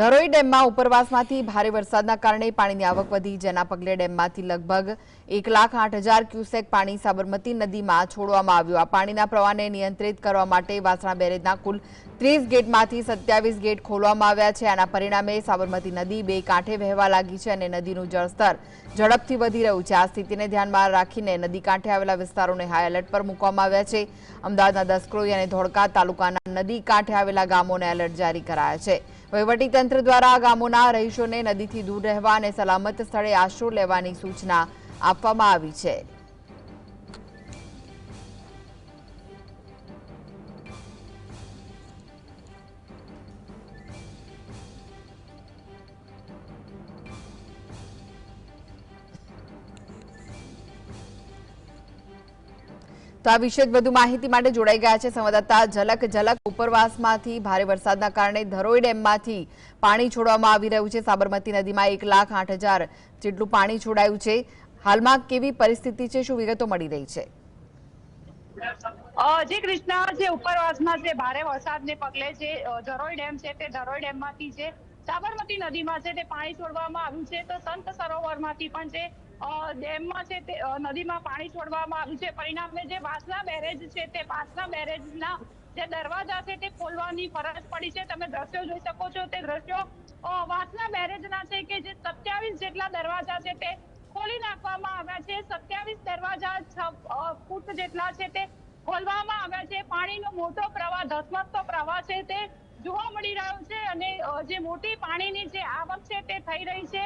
ધરોઈ ડેમમાં ઉપરવાસમાંથી ભારે વરસાદના કારણે પાણીની આવક વધી, જેના પગલે ડેમમાંથી લગભગ 1,08,000 ક્યુસેક પાણી સાબરમતી નદીમાં છોડવામાં આવ્યું। આ પાણીના પ્રવાહને નિયંત્રિત કરવા માટે વાસણા બેરેજના કુલ 30 ગેટમાંથી 27 ગેટ ખોલવામાં આવ્યા છે। આના પરિણામે સાબરમતી નદી બે કાંઠે વહેવા લાગી છે અને નદીનું જળસ્તર ઝડપથી વધી રહ્યું છે। આ સ્થિતિને ધ્યાનમાં રાખીને નદી કાંઠે આવેલા વિસ્તારોને હાઈ એલર્ટ પર મૂકવામાં આવ્યા છે। અમદાવાદના દસક્રોઈ અને ધોળકા તાલુકાના નદી કાંઠે આવેલા ગામોને એલર્ટ જારી કરાયા છે। વહીવટીતંત્ર દ્વારા ગામોના રહીશોને નદીથી દૂર રહેવા અને સલામત સ્થળે આશરો લેવાની સૂચના આપવામાં આવી છે। તો આ વિશે વધુ માહિતી માટે જોડાઈ ગયા છે સંવાદદાતા ઝલક। ઉપરવાસમાંથી ભારે વરસાદના કારણે ધરોઈ ડેમમાંથી પાણી છોડવામાં આવી રહ્યું છે। સાબરમતી નદીમાં 1,08,000 જેટલું પાણી છોડાયું છે। હાલમાં કેવી પરિસ્થિતિ છે, શું વિગતો મળી રહી છે? જી કૃષ્ણા, જે ઉપરવાસમાં જે ભારે વરસાદને પગલે જે ધરોઈ ડેમ છે તે ધરોઈ ડેમમાંથી જે સાબરમતી નદીમાં છે તે પાણી છોડવામાં આવ્યું છે। તો સંત સરોવરમાંથી પણ જે ડેમમાં છે તે નદીમાં પાણી છોડવામાં આવ્યું છે। પરિણામે જે વાસણા બેરેજ છે તે વાસણા બેરેજના જે દરવાજા છે તે ખોલવાની ફરજ પડી છે। તમે દ્રશ્યો જોઈ શકો છો, તે દ્રશ્યો વાસણા બેરેજના છે કે જે 27 જેટલા દરવાજા છે તે ખોલી નાખવામાં આવ્યા છે। 27 દરવાજા 6 ફૂટ જેટલા છે તે ખોલવામાં આવ્યા છે। પાણીનો મોટો પ્રવાહ, ધસમસતો પ્રવાહ છે તે જોવા મળી રહ્યો છે અને જે મોટી પાણીની જે આવક છે તે થઈ રહી છે।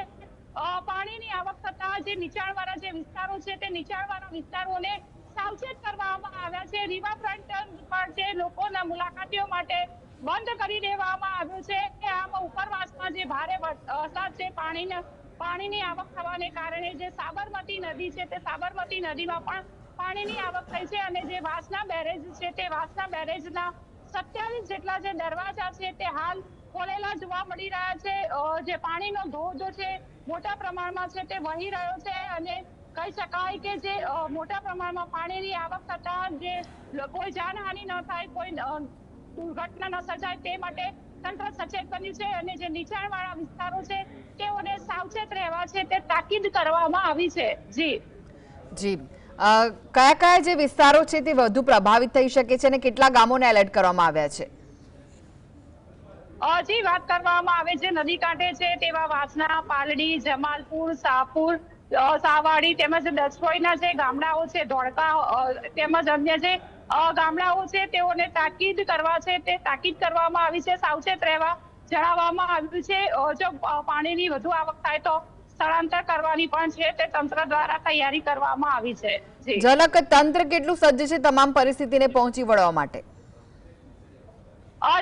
પાણીની આવક થતા જે નીચાણવાળા જે વિસ્તારો છે તે નીચાણવાળા વિસ્તારોને સાવચેત કરવામાં આવ્યા છે। રિવરફ્રન્ટ પર જે લોકોના મુલાકાતીઓ માટે બંધ કરી દેવામાં આવ્યું છે। આમ ઉપરવાસમાં જે ભારે વરસાદ છે, પાણીની આવક થવાને કારણે જે સાબરમતી નદી છે તે સાબરમતી નદીમાં પણ પાણીની આવક થઈ છે અને જે વાસણા બેરેજ છે તે વાસણા બેરેજના 27 જેટલા જે દરવાજા છે તે હાલ ખોલેલા જોવા મળી રહ્યા છે। જે પાણીનો ધોધ છે મોટા પ્રમાણમાં છે તે વહી રહ્યો છે અને કહી શકાય કે જે મોટા પ્રમાણમાં પાણીની આવક થતા જે કોઈ જાનહાનિ ન થાય, કોઈ દુર્ઘટના ન સર્જાય તે માટે તંત્ર સચેત બન્યું છે અને જે નીચાણવાળા વિસ્તારો છે તેઓને સાવચેત રહેવા છે તે તાકીદ કરવામાં આવી છે। જી, કયા જે વિસ્તારો છે તે વધુ પ્રભાવિત થઈ શકે છે અને કેટલા ગામોને એલર્ટ કરવામાં આવ્યા છે? જી, વાત કરવામાં આવે છે નદી કાંઠે છે તેવા વાસણા, પાલડી, જમાલપુર, શાહપુર, સાવાડી તેમજ દસકોઈના જે ગામડાઓ છે, ધોળકા તેમજ અન્ય જે ગામડાઓ છે તેઓને તાકીદ કરવા છે તે તાકીદ કરવામાં આવી છે। સાવચેત રહેવા જણાવવામાં આવ્યું છે। જો પાણીની વધુ આવક થાય તો સ્થળાંતર કરવાની પણ છે તે તંત્ર દ્વારા તૈયારી કરવામાં આવી છે। ઝલક, તંત્ર કેટલું સજ્જ છે તમામ પરિસ્થિતિને પહોંચી વળવા માટે?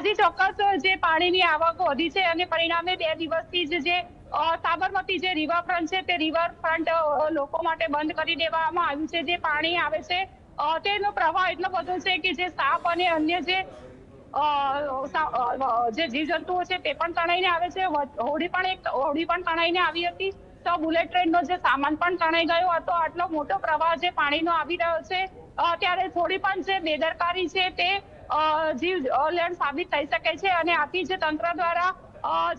જી ચોક્કસ, જે પાણીની આવક વધી છે અને પરિણામે 2 દિવસથી જ જે સાબરમતી જે રિવરફ્રન્ટ છે તે રિવરફ્રન્ટ લોકો માટે બંધ કરી દેવામાં આવ્યું છે। જે પાણી આવે છે તેનો પ્રવાહ એટલો બધો છે કે જે સાપ અને અન્ય જે જીવજંતુઓ છે તે પણ તણાઈને આવે છે। હોડી પણ તણાઈને આવી હતી, તો બુલેટ ટ્રેનનો જે સામાન પણ તણાઈ ગયો હતો। આટલો મોટો પ્રવાહ જે પાણીનો આવી રહ્યો છે ત્યારે થોડી પણ જે બેદરકારી છે તે જીવલેણ સાબિત થઈ શકે છે અને આથી જે તંત્ર દ્વારા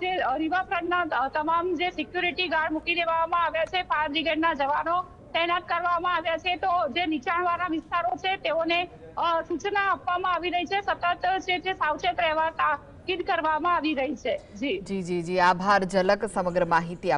જે રિવરફ્રન્ટના તમામ જે સિક્યુરિટી ગાર્ડ મૂકી દેવામાં આવ્યા છે, ફાયર બ્રિગેડના જવાનો તૈનાત કરવામાં આવ્યા છે। તો જે નીચાણવાળા વિસ્તારો છે તેઓને સૂચના આપવામાં આવી રહી છે, સતત છે સાવચેત રહેવા તાકીદ કરવામાં આવી રહી છે। જી, આભાર ઝલક સમગ્ર માહિતી